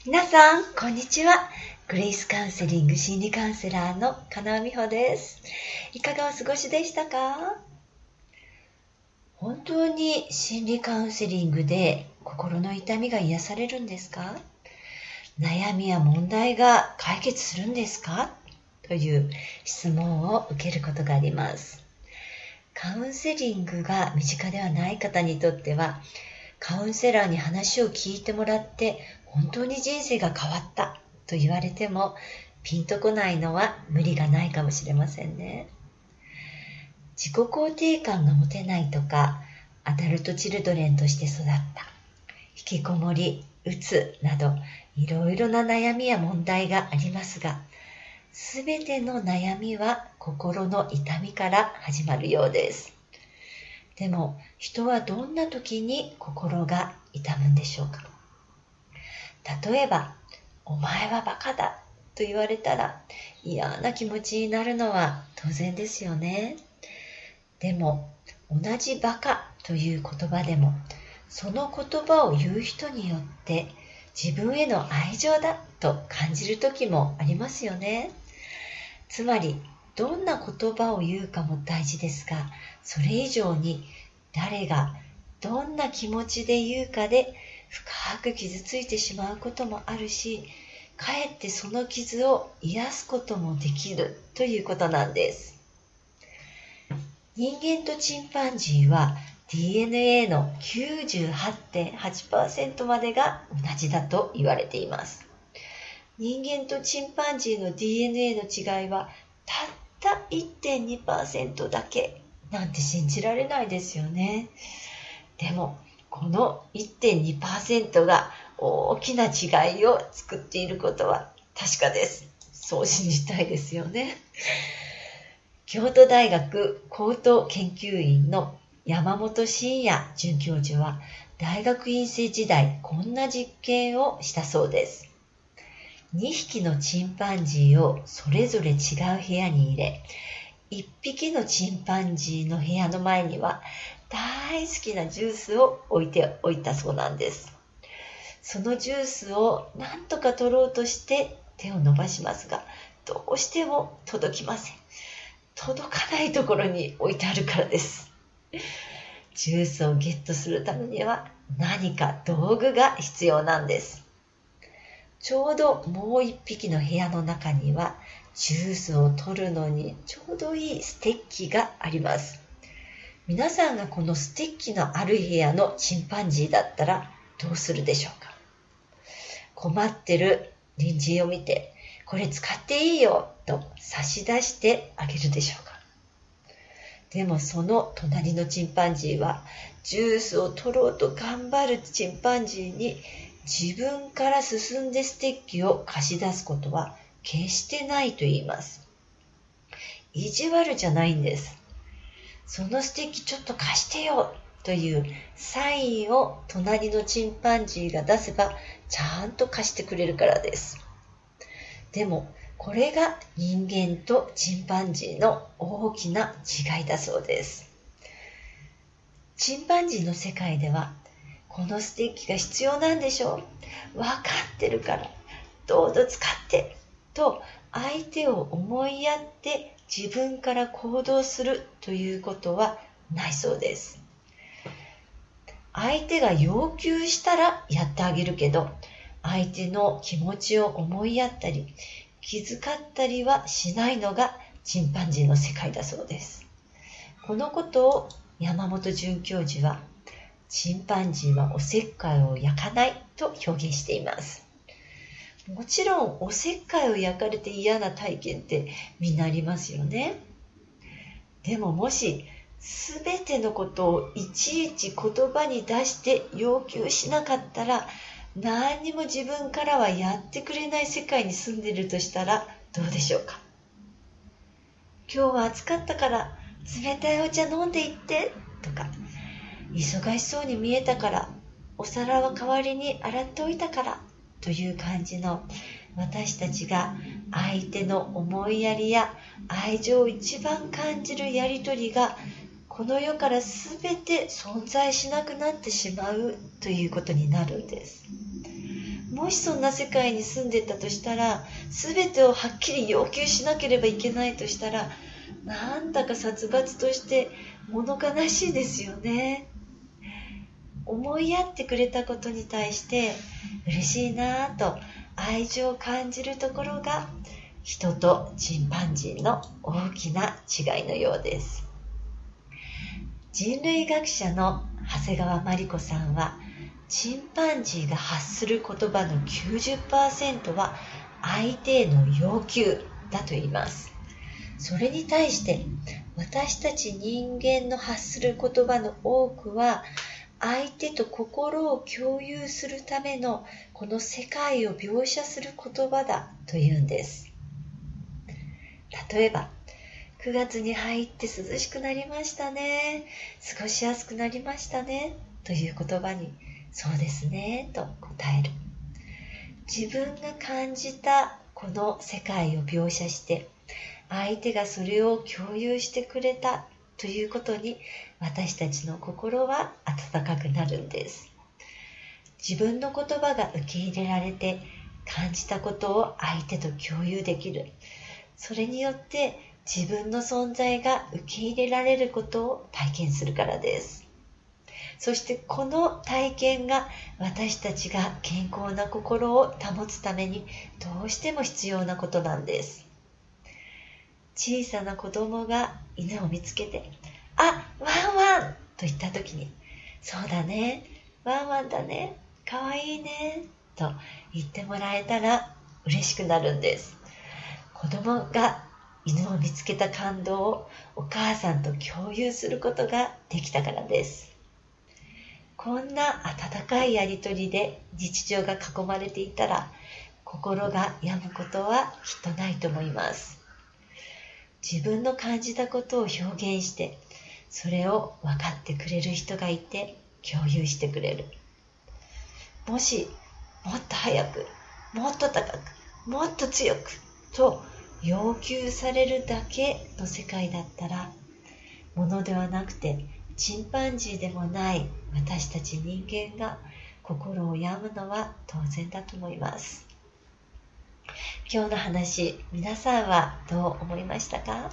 皆さん、こんにちは。グレイスカウンセリング心理カウンセラーの金尾美穂です。いかがお過ごしでしたか？本当に心理カウンセリングで心の痛みが癒されるんですか？悩みや問題が解決するんですか？という質問を受けることがあります。カウンセリングが身近ではない方にとっては、カウンセラーに話を聞いてもらって本当に人生が変わったと言われてもピンとこないのは無理がないかもしれませんね。自己肯定感が持てないとか、アダルトチルドレンとして育った、引きこもり、うつなどいろいろな悩みや問題がありますが、すべての悩みは心の痛みから始まるようです。でも人はどんな時に心が痛むんでしょうか？例えば、お前はバカだと言われたら嫌な気持ちになるのは当然ですよね。でも同じバカという言葉でも、その言葉を言う人によって自分への愛情だと感じる時もありますよね。つまりどんな言葉を言うかも大事ですが、それ以上に誰がどんな気持ちで言うかで深く傷ついてしまうこともあるし、かえってその傷を癒すこともできるということなんです。人間とチンパンジーは DNA の 98.8% までが同じだと言われています。人間とチンパンジーの DNA の違いはたった 1.2% だけなんて信じられないですよね。でもこの 1.2% が大きな違いを作っていることは確かです。そう信じたいですよね。京都大学高等研究員の山本真也准教授は、大学院生時代こんな実験をしたそうです。2匹のチンパンジーをそれぞれ違う部屋に入れ、1匹のチンパンジーの部屋の前には大好きなジュースを置いておいたそうなんです。そのジュースを何とか取ろうとして手を伸ばしますが、どうしても届きません。届かないところに置いてあるからです。ジュースをゲットするためには何か道具が必要なんです。ちょうどもう一匹の部屋の中にはジュースを取るのにちょうどいいステッキがあります。皆さんがこのステッキのある部屋のチンパンジーだったらどうするでしょうか？困ってる隣人を見て、これ使っていいよと差し出してあげるでしょうか？でもその隣のチンパンジーはジュースを取ろうと頑張るチンパンジーに自分から進んでステッキを貸し出すことは決してないと言います。意地悪じゃないんです。そのステッキちょっと貸してよというサインを隣のチンパンジーが出せばちゃんと貸してくれるからです。でもこれが人間とチンパンジーの大きな違いだそうです。チンパンジーの世界では、このステッキが必要なんでしょう？わかってるからどうぞ使ってと相手を思いやって自分から行動するということはないそうです。相手が要求したらやってあげるけど、相手の気持ちを思いやったり気遣ったりはしないのがチンパンジーの世界だそうです。このことを山本准教授は、チンパンジーはおせっかいを焼かないと表現しています。もちろんおせっかいを焼かれて嫌な体験ってみんなありますよね。でももしすべてのことをいちいち言葉に出して要求しなかったら、何にも自分からはやってくれない世界に住んでいるとしたらどうでしょうか？今日は暑かったから冷たいお茶飲んでいってとか、忙しそうに見えたからお皿は代わりに洗っておいたからという感じの、私たちが相手の思いやりや愛情を一番感じるやりとりがこの世からすべて存在しなくなってしまうということになるんです。もしそんな世界に住んでたとしたら、全てをはっきり要求しなければいけないとしたら、なんだか殺伐として物悲しいですよね。思いやってくれたことに対して嬉しいなぁと愛情を感じるところが、人とチンパンジーの大きな違いのようです。人類学者の長谷川真理子さんは、チンパンジーが発する言葉の 90% は相手への要求だと言います。それに対して私たち人間の発する言葉の多くは、相手と心を共有するためのこの世界を描写する言葉だというんです。例えば、9月に入って涼しくなりましたね、過ごしやすくなりましたねという言葉に、そうですねと答える。自分が感じたこの世界を描写して、相手がそれを共有してくれたということに、私たちの心は温かくなるんです。自分の言葉が受け入れられて、感じたことを相手と共有できる。それによって自分の存在が受け入れられることを体験するからです。そしてこの体験が私たちが健康な心を保つためにどうしても必要なことなんです。小さな子供が犬を見つけて、あ、ワンワンと言ったときに、そうだね、ワンワンだね、かわいいねと言ってもらえたら嬉しくなるんです。子供が犬を見つけた感動をお母さんと共有することができたからです。こんな温かいやりとりで日常が囲まれていたら、心が病むことはきっとないと思います。自分の感じたことを表現して、それを分かってくれる人がいて共有してくれる。もしもっと早く、もっと高く、もっと強くと要求されるだけの世界だったら、ものではなくてチンパンジーでもない私たち人間が心を病むのは当然だと思います。今日の話、皆さんはどう思いましたか？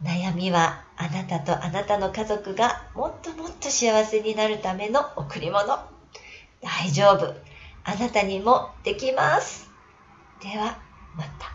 悩みはあなたとあなたの家族がもっともっと幸せになるための贈り物。大丈夫。あなたにもできます。ではまた。